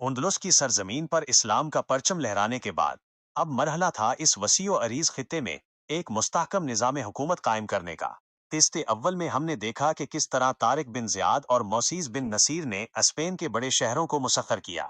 उंदलुस की सरजमीन पर इस्लाम का परचम लहराने के बाद अब मरहला था इस वसी व अरीज खित्ते में एक मुस्तहकम निज़ाम हुकूमत कायम करने का। किस्ते अव्वल में हमने देखा कि किस तरह तारिक बिन ज़ियाद और मोसीस बिन नसीर ने स्पेन के बड़े शहरों को मुसख्खर किया।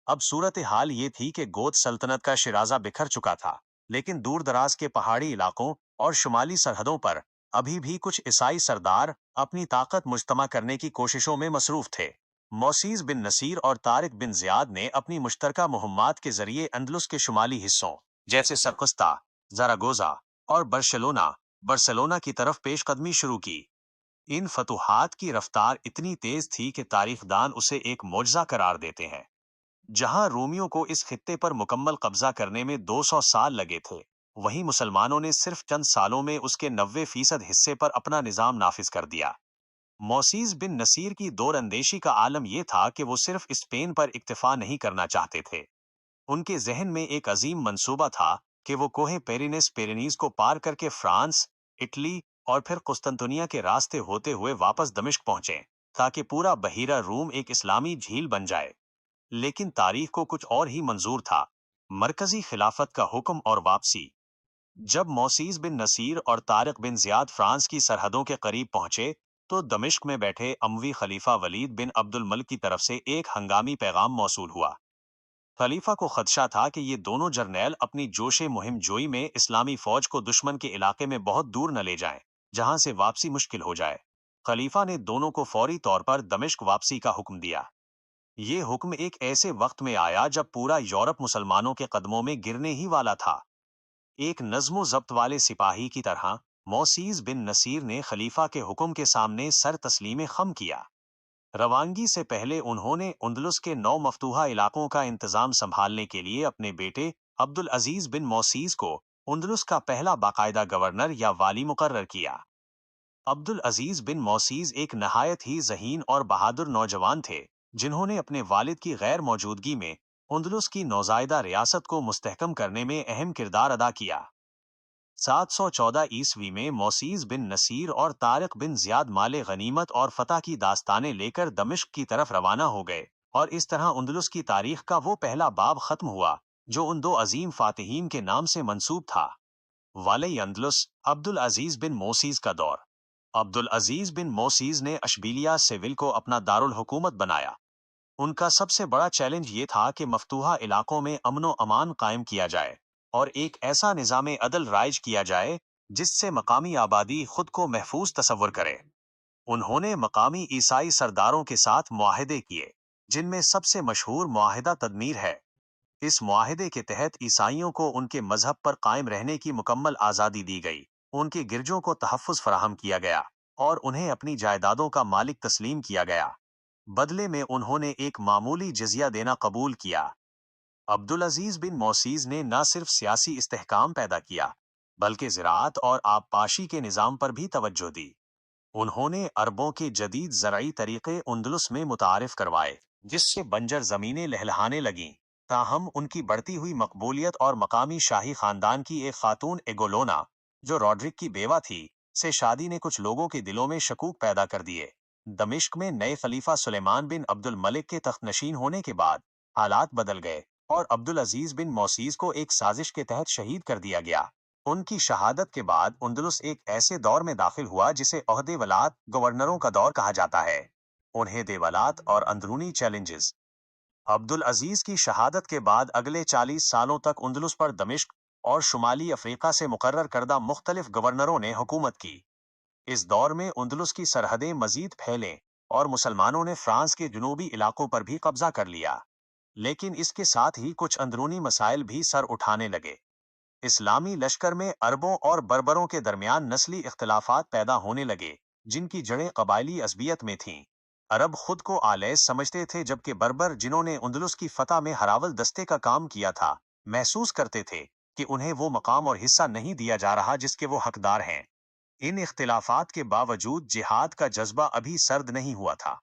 अब सूरत हाल ये थी कि गोद सल्तनत का शिराजा बिखर चुका था, लेकिन दूर दराज के पहाड़ी इलाकों और शुमाली सरहदों पर अभी भी कुछ ईसाई सरदार अपनी ताकत मुजतमा करने की कोशिशों में मसरूफ थे। मोसीज बिन नसीर और तारिक बिन जियाद ने अपनी मुश्तरका मुहिम्मात के जरिए अंदलुस के शुमाली हिस्सों जैसे सरकस्ता, जरागोजा और बर्सलोना की तरफ पेशकदमी शुरू की। इन फतूहात की रफ्तार इतनी तेज थी कि तारीखदान उसे एक मोजज़ा करार देते हैं। जहां रोमियो को इस खित्ते पर मुकम्मल कब्जा करने में 200 साल लगे थे, वहीं मुसलमानों ने सिर्फ चंद सालों में उसके 90% हिस्से पर अपना निजाम नाफिज कर दिया। मोसीज बिन नसीर की दौरंदेशी का आलम यह था कि वो सिर्फ स्पेन पर इक्तफा नहीं करना चाहते थे। उनके जहन में एक अजीम मंसूबा था कि वो कोहे पेरिनीज को पार करके फ्रांस, इटली और फिर कुस्तुनतुनिया के रास्ते होते हुए वापस दमिश्क पहुंचे, ताकि पूरा बहीरा रूम एक इस्लामी झील बन जाए। लेकिन तारीख को कुछ और ही मंजूर था, मरकजी खिलाफत का हुक्म और वापसी। जब मोसीज बिन नसीर और तारिक बिन जियाद फ्रांस की सरहदों के करीब पहुंचे, तो दमिश्क में बैठे अमवी खलीफा वलीद बिन अब्दुल मलिक की तरफ से एक हंगामी पैगाम मौसूल हुआ। खलीफा को खदशा था कि ये दोनों जर्नैल अपनी जोशे मुहिम जोई में इस्लामी फौज को दुश्मन के इलाके में बहुत दूर न ले जाएं, जहां से वापसी मुश्किल हो जाए। खलीफा ने दोनों को फौरी तौर पर दमिश्क वापसी का हुक्म दिया। ये हुक्म एक ऐसे वक्त में आया जब पूरा यूरोप मुसलमानों के कदमों में गिरने ही वाला था। एक नज्मो जब्त वाले सिपाही की तरह मोसीज बिन नसीर ने खलीफा के हुक्म के सामने सर तस्लीम खम किया। रवानगी से पहले उन्होंने उंदलुस के 9 मफतूहा इलाकों का इंतजाम संभालने के लिए अपने बेटे अब्दुल अजीज बिन मोसीज को उंदलुस का पहला बाकायदा गवर्नर या वाली मुकर्रर किया। अब्दुल अजीज बिन मोसीज एक नहायत ही ज़हीन और बहादुर नौजवान थे, जिन्होंने अपने वालिद की गैर मौजूदगी में उंदलुस की नौजायदा रियासत को मुस्तहकम करने में अहम किरदार अदा किया। 714 ईस्वी में मोसीज बिन नसीर और तारिक बिन जियाद माले गनीमत और फतह की दास्तानें लेकर दमिश्क की तरफ रवाना हो गए, और इस तरह उंदलुस की तारीख का वो पहला बाब खत्म हुआ जो उन दो अजीम फातिहीन के नाम से मंसूब था। वाले अंदलुस अब्दुल अजीज बिन मोसीज का दौर। अब्दुल अजीज बिन मोसीज ने अशबीलिया सेविल को अपना दारुल हुकूमत बनाया। उनका सबसे बड़ा चैलेंज ये था कि मफ्तूहा इलाकों में अमनो अमान कायम किया जाए और एक ऐसा निज़ाम अदल राइज किया जाए जिससे मकामी आबादी खुद को महफूज तसव्वुर करे। उन्होंने मकामी ईसाई सरदारों के साथ मुआहदे किए, जिनमें सबसे मशहूर मुआहदा तदमीर है। इस मुआहदे के तहत ईसाइयों को उनके मजहब पर कायम रहने की मुकम्मल आज़ादी दी गई, उनके गिरजों को तहफ़्फ़ुज़ फराहम किया गया और उन्हें अपनी जायदादों का मालिक तस्लीम किया गया। बदले में उन्होंने एक मामूली जिज़िया देना कबूल किया। अब्दुल अजीज बिन मोसीज ने न सिर्फ सियासी इस्तेहकाम पैदा किया, बल्कि ज़राअत और आबपाशी के निज़ाम पर भी तवज्जो दी। उन्होंने अरबों के जदीद ज़राई तरीक़े उंदलुस में मुतारिफ करवाए, जिससे बंजर ज़मीनें लहलहाने लगीं। ताहम उनकी बढ़ती हुई मकबूलियत और मकामी शाही खानदान की एक खातून एगोलोना, जो रॉड्रिक की बेवा थी, से शादी ने कुछ लोगों के दिलों में शकूक पैदा कर दिए। दमिश्क में नए खलीफा सुलेमान बिन अब्दुल मलिक के तख्तनशीन होने के बाद हालात बदल गए और अब्दुल अजीज बिन मोसीज को एक साजिश के तहत शहीद कर दिया गया। उनकी शहादत के बाद उंदलुस एक ऐसे दौर में दाखिल हुआ जिसे ओहदे वलात गवर्नरों का दौर कहा जाता है। उन्हें देवलात और अंदरूनी चैलेंजेस। अब्दुल अजीज की शहादत के बाद अगले 40 सालों तक उंदलुस पर दमिश्क और शुमाली अफ्रीका से मुकर्रर करदा मुख्तलिफ गवर्नरों ने हुकूमत की। इस दौर में उंदलुस की सरहदें मजीद फैलें और मुसलमानों ने फ्रांस के जुनूबी इलाकों पर भी कब्जा कर लिया। लेकिन इसके साथ ही कुछ अंदरूनी मसाइल भी सर उठाने लगे। इस्लामी लश्कर में अरबों और बर्बरों के दरमियान नस्ली इख्तलाफात पैदा होने लगे, जिनकी जड़ें कबायली असबियत में थीं। अरब खुद को आलैस समझते थे, जबकि बर्बर, जिन्होंने उंदलुस की फतह में हरावल दस्ते का काम किया था, महसूस करते थे कि उन्हें वो मकाम और हिस्सा नहीं दिया जा रहा जिसके वो हकदार हैं। इन इख्तिलाफात के बावजूद जिहाद का जज्बा अभी सर्द नहीं हुआ था।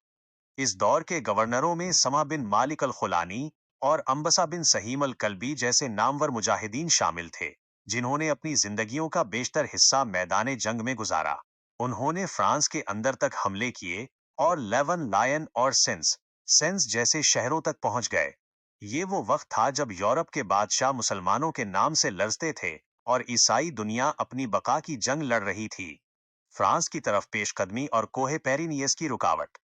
इस दौर के गवर्नरों में समा बिन मालिक अल खुलानी और अंबसा बिन सहीम अल कल्बी जैसे नामवर मुजाहिदीन शामिल थे, जिन्होंने अपनी जिंदगियों का बेशतर हिस्सा मैदान जंग में गुजारा। उन्होंने फ्रांस के अंदर तक हमले किए और लेवन, लायन और सेंस सेंस जैसे शहरों तक पहुंच गए। ये वो वक्त था जब यूरोप के बादशाह मुसलमानों के नाम से लरजते थे और ईसाई दुनिया अपनी बका की जंग लड़ रही थी। फ्रांस की तरफ पेशकदमी और कोहे पेरिनियस की रुकावट।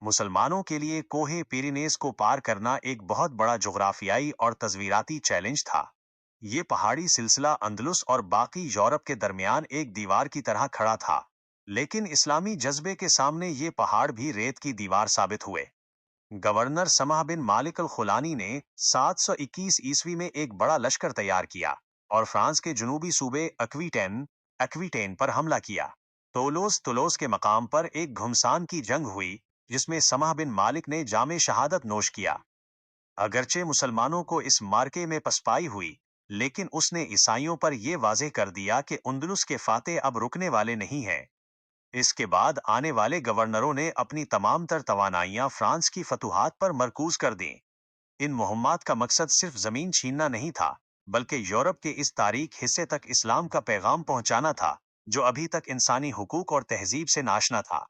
मुसलमानों के लिए कोहे पेरिनेस को पार करना एक बहुत बड़ा जुग्राफियाई और तस्वीराती चैलेंज था। ये पहाड़ी सिलसिला अंदलुस और बाकी यूरोप के दरमियान एक दीवार की तरह खड़ा था, लेकिन इस्लामी जज्बे के सामने ये पहाड़ भी रेत की दीवार साबित हुए। गवर्नर समाह बिन मालिक अल खुलानी ने 721 ईस्वी में एक बड़ा लश्कर तैयार किया और फ्रांस के जनूबी सूबे एक्वीटेन पर हमला किया। तुलोस के मकाम पर एक घुमसान की जंग हुई, जिसमें समाह बिन मालिक ने जामे शहादत नोश किया। अगरचे मुसलमानों को इस मार्के में पसपाई हुई, लेकिन उसने ईसाइयों पर यह वाज़ेह कर दिया कि उंदलुस के फाते अब रुकने वाले नहीं हैं। इसके बाद आने वाले गवर्नरों ने अपनी तमाम तर तवानाइयां फ्रांस की फतूहात पर मरकूज कर दीं। इन मुहिम्मात का मकसद सिर्फ जमीन छीनना नहीं था, बल्कि यूरोप के इस तारीख हिस्से तक इस्लाम का पैगाम पहुंचाना था, जो अभी तक इंसानी हुकूक और तहजीब से नाशना था।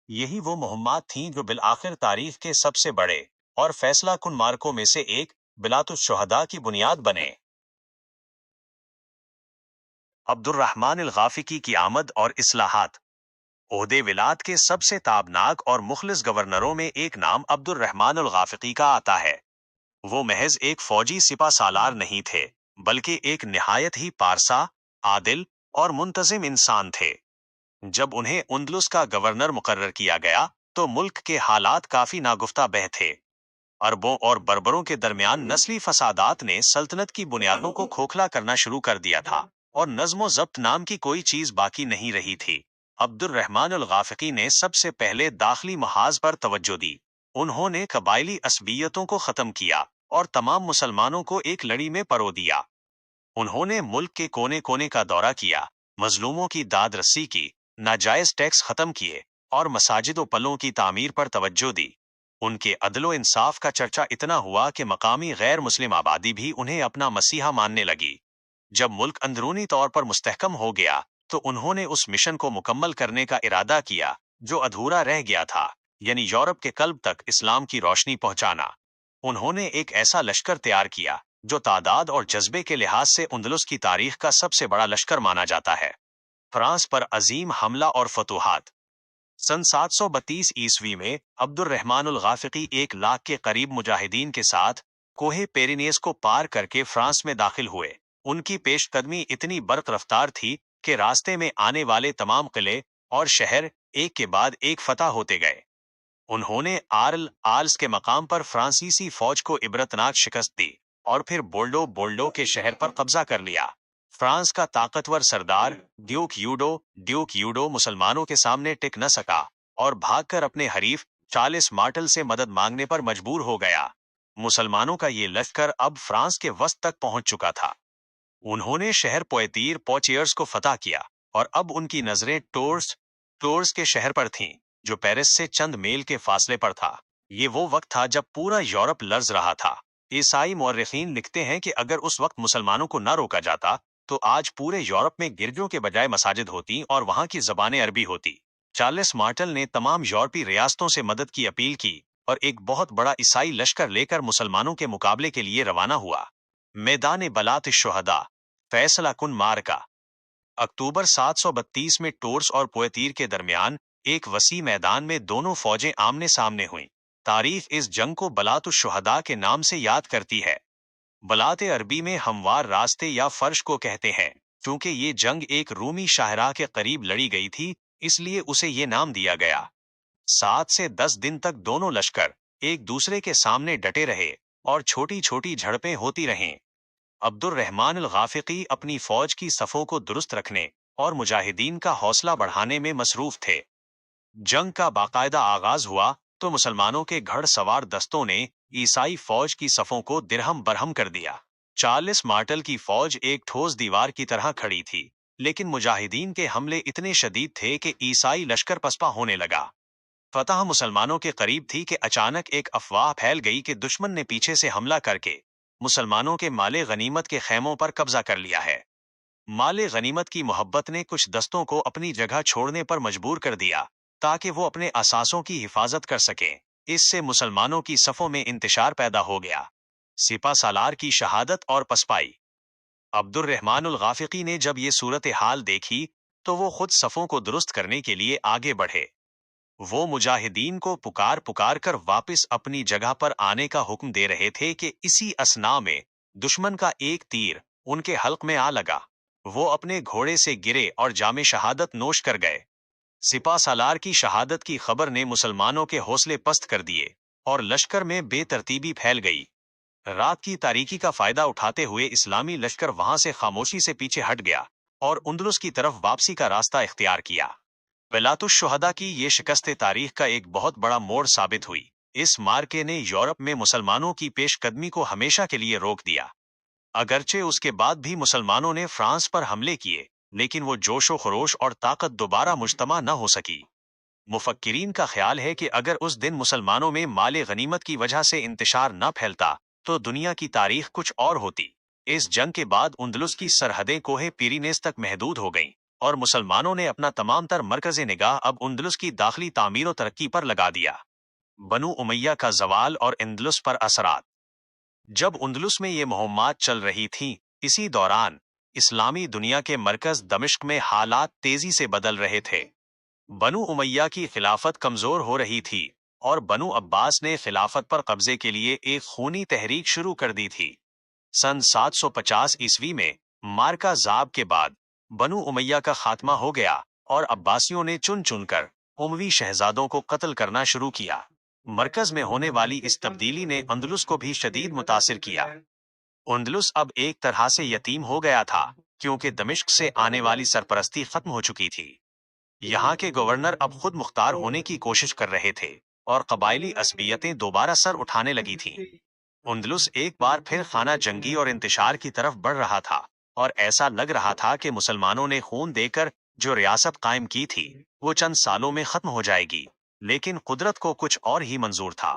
यही वो मुहिम्मात थीं जो बिलआखिर तारीख के सबसे बड़े और फैसला कुन मार्कों में से एक, बिलातुश शुहदा की बुनियाद बने। अब्दुर्रहमान अल गाफिकी की आमद और इस्लाहात। ओहदे विलात के सबसे ताबनाक और मुखलिस गवर्नरों में एक नाम अब्दुर्रहमान अल गाफिकी का आता है। वो महज एक फौजी सिपा सालार नहीं थे, बल्कि एक निहायत ही पारसा, आदिल और मुंतजिम इंसान थे। जब उन्हें उंदलुस का गवर्नर मुकर्रर किया गया, तो मुल्क के हालात काफी नागुफ्ता बह थे। अरबों और बर्बरों के दरमियान नस्ली फसादात ने सल्तनत की बुनियादों को खोखला करना शुरू कर दिया था, और नज्म ज़ब्त नाम की कोई चीज बाकी नहीं रही थी। अब्दुर्रहमान अल गाफिकी ने सबसे पहले दाखिली महाज पर तवज्जो दी। उन्होंने कबायली असबियतों को खत्म किया और तमाम मुसलमानों को एक लड़ी में परो दिया। उन्होंने मुल्क के कोने कोने का दौरा किया, मजलूमों की दाद रस्सी की, नाजायज टैक्स खत्म किए और मसाजिदों पलों की तामीर पर तवज्जो दी। उनके अदलो इंसाफ का चर्चा इतना हुआ कि मकामी गैर मुस्लिम आबादी भी उन्हें अपना मसीहा मानने लगी। जब मुल्क अंदरूनी तौर पर मुस्तहकम हो गया, तो उन्होंने उस मिशन को मुकम्मल करने का इरादा किया जो अधूरा रह गया था, यानी यूरोप के कल्ब तक इस्लाम की रोशनी पहुंचाना। उन्होंने एक ऐसा लश्कर तैयार किया जो तादाद और जज्बे के लिहाज से उंदलुस की तारीख का सबसे बड़ा लश्कर माना जाता है। फ्रांस पर अजीम हमला और फतूहात। सन 732 ईस्वी में अब्दुर्रहमान उल गाफिकी 1 लाख के करीब मुजाहिदीन के साथ कोहे पेरिनेस को पार करके फ्रांस में दाखिल हुए। उनकी पेशकदमी इतनी बर्क रफ्तार थी कि रास्ते में आने वाले तमाम किले और शहर एक के बाद एक फतह होते गए। उन्होंने आल्स के मकाम पर फ्रांसीसी फौज को इबरतनाक शिकस्त दी और फिर बोल्डो के शहर पर कब्जा कर लिया। फ्रांस का ताकतवर सरदार ड्यूक यूडो मुसलमानों के सामने टिक न सका और भागकर अपने हरीफ चार्ल्स मार्टल से मदद मांगने पर मजबूर हो गया। मुसलमानों का ये लश्कर अब फ्रांस के वस्त तक पहुंच चुका था। उन्होंने शहर पोएटियर्स को फतह किया और अब उनकी नजरें टोर्स के शहर पर थीं, जो पेरिस से चंद मील के फासले पर था। ये वो वक्त था जब पूरा यूरोप लर्ज रहा था। ईसाई मौर्रिखीन लिखते हैं कि अगर उस वक्त मुसलमानों को न रोका जाता, तो आज पूरे यूरोप में गिरजों के बजाय मसाजिद होती और वहां की जबानें अरबी होती। चार्ल्स मार्टल ने तमाम यूरोपीय रियासतों से मदद की अपील की और एक बहुत बड़ा ईसाई लश्कर लेकर मुसलमानों के मुकाबले के लिए रवाना हुआ। मैदान बलात शुहदा, फैसला कुन मार्का। अक्टूबर 732 में टोर्स और पोएतीर के दरमियान एक वसी मैदान में दोनों फौजें आमने सामने हुईं। तारीख इस जंग को बलातुश शुहदा के नाम से याद करती है। बलात अरबी में हमवार रास्ते या फर्श को कहते हैं। चूंकि ये जंग एक रूमी शाहराह के करीब लड़ी गई थी, इसलिए उसे ये नाम दिया गया। 7 से 10 दिन तक दोनों लश्कर एक दूसरे के सामने डटे रहे और छोटी छोटी झड़पें होती रहें। अब्दुर्रहमान अल गाफिकी अपनी फौज की सफ़ों को दुरुस्त रखने और मुजाहिदीन का हौसला बढ़ाने में मसरूफ थे। जंग का बाकायदा आगाज हुआ तो मुसलमानों के घड़सवार दस्तों ने ईसाई फौज की सफ़ों को दिरहम बरहम कर दिया। चार्ल्स मार्टल की फौज एक ठोस दीवार की तरह खड़ी थी, लेकिन मुजाहिदीन के हमले इतने शदीद थे कि ईसाई लश्कर पसपा होने लगा। फतह मुसलमानों के करीब थी कि अचानक एक अफवाह फैल गई कि दुश्मन ने पीछे से हमला करके मुसलमानों के माले गनीमत के खैमों पर कब्जा कर लिया है। माले गनीमत की मोहब्बत ने कुछ दस्तों को अपनी जगह छोड़ने पर मजबूर कर दिया, ताकि वो अपने असासों की हिफाजत कर सकें। اس سے مسلمانوں کی صفوں میں انتشار پیدا ہو گیا۔ سپہ سالار کی شہادت اور پسپائی۔ عبد الرحمن الغافقی نے جب یہ صورتحال دیکھی تو وہ خود صفوں کو درست کرنے کے لیے آگے بڑھے۔ وہ مجاہدین کو پکار پکار کر واپس اپنی جگہ پر آنے کا حکم دے رہے تھے کہ اسی اثناء میں دشمن کا ایک تیر ان کے حلق میں آ لگا۔ وہ اپنے گھوڑے سے گرے اور جام شہادت نوش کر گئے۔ سپہ سالار کی شہادت کی خبر نے مسلمانوں کے حوصلے پست کر دیے اور لشکر میں بے ترتیبی پھیل گئی۔ رات کی تاریکی کا فائدہ اٹھاتے ہوئے اسلامی لشکر وہاں سے خاموشی سے پیچھے ہٹ گیا اور اندلس کی طرف واپسی کا راستہ اختیار کیا۔ ولات الشہداء کی یہ شکست تاریخ کا ایک بہت بڑا موڑ ثابت ہوئی۔ اس مارکے نے یورپ میں مسلمانوں کی پیش قدمی کو ہمیشہ کے لیے روک دیا۔ اگرچہ اس کے بعد بھی مسلمانوں نے فرانس پر حملے کیے، لیکن وہ جوش و خروش اور طاقت دوبارہ مجتمع نہ ہو سکی۔ مفکرین کا خیال ہے کہ اگر اس دن مسلمانوں میں مال غنیمت کی وجہ سے انتشار نہ پھیلتا تو دنیا کی تاریخ کچھ اور ہوتی۔ اس جنگ کے بعد اندلس کی سرحدیں کوہ پیرینیس تک محدود ہو گئیں اور مسلمانوں نے اپنا تمام تر مرکز نگاہ اب اندلس کی داخلی تعمیر و ترقی پر لگا دیا۔ بنو امیہ کا زوال اور اندلس پر اثرات۔ جب اندلس میں یہ مہمات چل رہی تھیں، اسی دوران اسلامی دنیا کے مرکز دمشق میں حالات تیزی سے بدل رہے تھے۔ بنو امیہ کی خلافت کمزور ہو رہی تھی اور بنو عباس نے خلافت پر قبضے کے لیے ایک خونی تحریک شروع کر دی تھی۔ سن 750 عیسوی میں مارکا زاب کے بعد بنو امیہ کا خاتمہ ہو گیا اور عباسیوں نے چن چن کر اموی شہزادوں کو قتل کرنا شروع کیا۔ مرکز میں ہونے والی اس تبدیلی نے اندلس کو بھی شدید متاثر کیا۔ اندلس اب ایک طرح سے یتیم ہو گیا تھا کیونکہ دمشق سے آنے والی سرپرستی ختم ہو چکی تھی۔ یہاں کے گورنر اب خود مختار ہونے کی کوشش کر رہے تھے اور قبائلی عصبیتیں دوبارہ سر اٹھانے لگی تھیں۔ اندلس ایک بار پھر خانہ جنگی اور انتشار کی طرف بڑھ رہا تھا اور ایسا لگ رہا تھا کہ مسلمانوں نے خون دے کر جو ریاست قائم کی تھی وہ چند سالوں میں ختم ہو جائے گی، لیکن قدرت کو کچھ اور ہی منظور تھا۔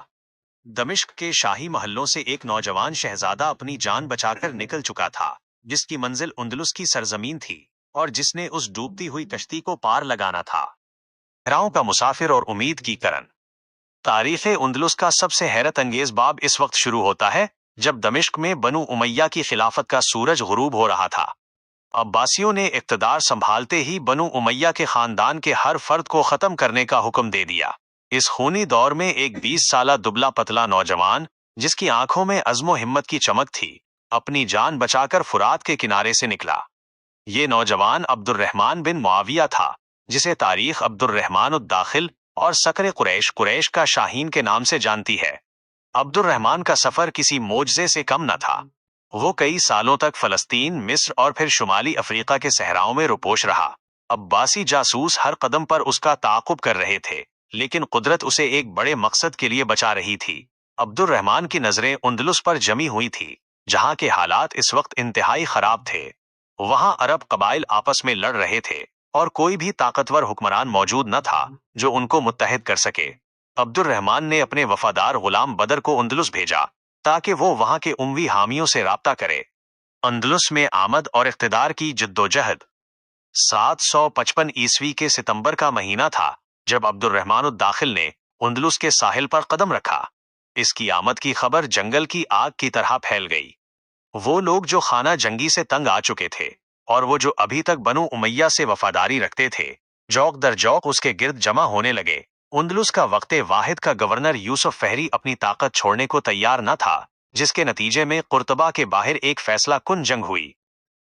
دمشق کے شاہی محلوں سے ایک نوجوان شہزادہ اپنی جان بچا کر نکل چکا تھا، جس کی منزل اندلس کی سرزمین تھی اور جس نے اس ڈوبتی ہوئی کشتی کو پار لگانا تھا۔ صحراؤں کا مسافر اور امید کی کرن۔ تاریخ اندلس کا سب سے حیرت انگیز باب اس وقت شروع ہوتا ہے جب دمشق میں بنو امیہ کی خلافت کا سورج غروب ہو رہا تھا۔ عباسیوں نے اقتدار سنبھالتے ہی بنو امیہ کے خاندان کے ہر فرد کو ختم کرنے کا حکم دے دیا۔ اس خونی دور میں ایک 20 سالہ دبلا پتلا نوجوان جس کی آنکھوں میں عزم و ہمت کی چمک تھی، اپنی جان بچا کر فرات کے کنارے سے نکلا۔ یہ نوجوان عبد الرحمن بن معاویہ تھا، جسے تاریخ عبد الرحمن الداخل اور سکر قریش کا شاہین کے نام سے جانتی ہے۔ عبد الرحمن کا سفر کسی معجزے سے کم نہ تھا۔ وہ کئی سالوں تک فلسطین، مصر اور پھر شمالی افریقہ کے صحراؤں میں روپوش رہا۔ عباسی جاسوس ہر قدم پر اس کا تعاقب کر رہے تھے، لیکن قدرت اسے ایک بڑے مقصد کے لیے بچا رہی تھی۔ عبد الرحمن کی نظریں اندلس پر جمی ہوئی تھی، جہاں کے حالات اس وقت انتہائی خراب تھے۔ وہاں عرب قبائل آپس میں لڑ رہے تھے اور کوئی بھی طاقتور حکمران موجود نہ تھا جو ان کو متحد کر سکے۔ عبد الرحمن نے اپنے وفادار غلام بدر کو اندلس بھیجا تاکہ وہ وہاں کے اموی حامیوں سے رابطہ کرے۔ اندلس میں آمد اور اقتدار کی جدوجہد۔ 755 عیسوی کے ستمبر کا مہینہ تھا جب عبد الرحمن الداخل نے اندلس کے ساحل پر قدم رکھا۔ اس کی آمد کی خبر جنگل کی آگ کی طرح پھیل گئی۔ وہ لوگ جو خانہ جنگی سے تنگ آ چکے تھے اور وہ جو ابھی تک بنو امیہ سے وفاداری رکھتے تھے، جوق در جوق اس کے گرد جمع ہونے لگے۔ اندلس کا وقت واحد کا گورنر یوسف فہری اپنی طاقت چھوڑنے کو تیار نہ تھا، جس کے نتیجے میں قرطبہ کے باہر ایک فیصلہ کن جنگ ہوئی۔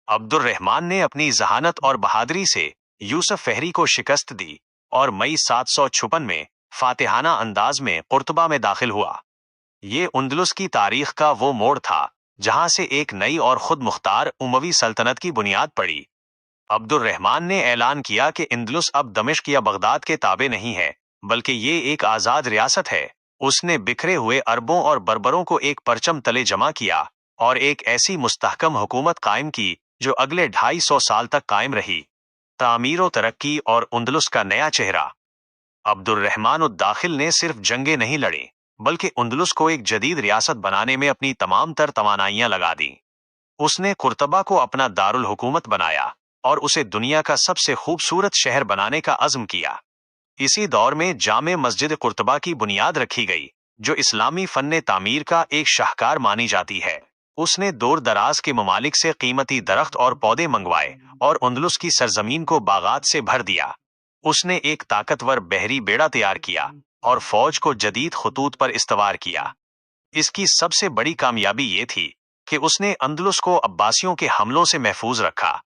عبد الرحمن نے اپنی ذہانت اور بہادری سے یوسف فہری کو شکست دی اور مئی 756 میں فاتحانہ انداز میں قرطبہ میں داخل ہوا۔ یہ اندلس کی تاریخ کا وہ موڑ تھا جہاں سے ایک نئی اور خود مختار اموی سلطنت کی بنیاد پڑی۔ عبد الرحمن نے اعلان کیا کہ اندلس اب دمشق یا بغداد کے تابع نہیں ہے، بلکہ یہ ایک آزاد ریاست ہے۔ اس نے بکھرے ہوئے عربوں اور بربروں کو ایک پرچم تلے جمع کیا اور ایک ایسی مستحکم حکومت قائم کی جو اگلے 250 سال تک قائم رہی۔ تعمیر و ترقی اور اندلس کا نیا چہرہ۔ عبد الرحمن الداخل نے صرف جنگیں نہیں لڑیں، بلکہ اندلس کو ایک جدید ریاست بنانے میں اپنی تمام تر توانائیاں لگا دیں۔ اس نے قرطبہ کو اپنا دارالحکومت بنایا اور اسے دنیا کا سب سے خوبصورت شہر بنانے کا عزم کیا۔ इसी दौर में जामे मस्जिद कुर्तबा की बुनियाद रखी गई, जो इस्लामी फन्ने तामीर का एक शाहकार मानी जाती है। उसने दूर दराज के ममालिक से कीमती दरख्त और पौधे मंगवाए और उंदलुस की सरजमीन को बागात से भर दिया। उसने एक ताकतवर बहरी बेड़ा तैयार किया और फौज को जदीद खतूत पर इस्तवार किया। इसकी सबसे बड़ी कामयाबी ये थी कि उसने अंदलुस को अब्बासियों के हमलों से महफूज रखा।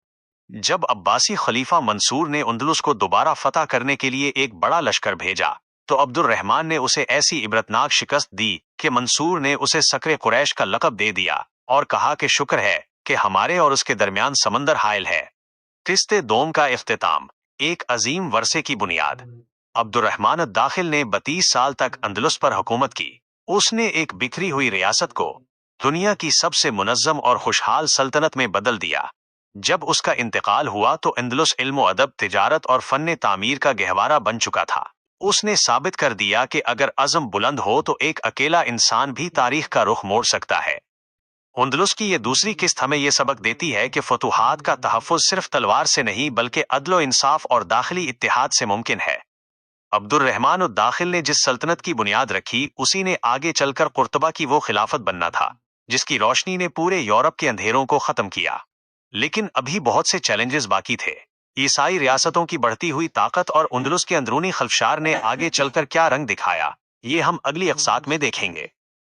जब अब्बासी खलीफा मंसूर ने अंदलुस को दोबारा फतह करने के लिए एक बड़ा लश्कर भेजा, तो अब्दुर्रहमान ने उसे ऐसी इबरतनाक शिकस्त दी कि मंसूर ने उसे सकरे कुरैश का लक़ब दे दिया और कहा कि शुक्र है कि हमारे और उसके दरमियान समंदर हायल है। किस्ते दोम का इख्तिताम, एक अजीम वर्से की बुनियाद। अब्दुर्रहमान दाखिल ने 32 साल तक अंदलुस पर हुकूमत की। उसने एक बिखरी हुई रियासत को दुनिया की सबसे मुनज़्ज़म और खुशहाल सल्तनत में बदल दिया। जब उसका इंतकाल हुआ तो अंदलुस इल्म अदब, तिजारत और फन्ने तामीर का गहवारा बन चुका था। उसने साबित कर दिया कि अगर अज़म बुलंद हो तो एक अकेला इंसान भी तारीख का रुख मोड़ सकता है। अंदलुस की ये दूसरी किस्त हमें यह सबक देती है कि फतूहात का तहफ़्फ़ुज़ सिर्फ तलवार से नहीं बल्कि अदल व इंसाफ और दाखिली इत्तेहाद से मुमकिन है। अब्दुर्रहमान दाखिल ने जिस सल्तनत की बुनियाद रखी, उसी ने आगे चलकर कुर्तबा की वो खिलाफत बनना था जिसकी रोशनी ने पूरे यूरोप के अंधेरों को खत्म किया। लेकिन अभी बहुत से चैलेंजेस बाकी थे। ईसाई रियासतों की बढ़ती हुई ताकत और अंदलुस के अंदरूनी खलफशार ने आगे चलकर क्या रंग दिखाया, ये हम अगली अक़सात में देखेंगे।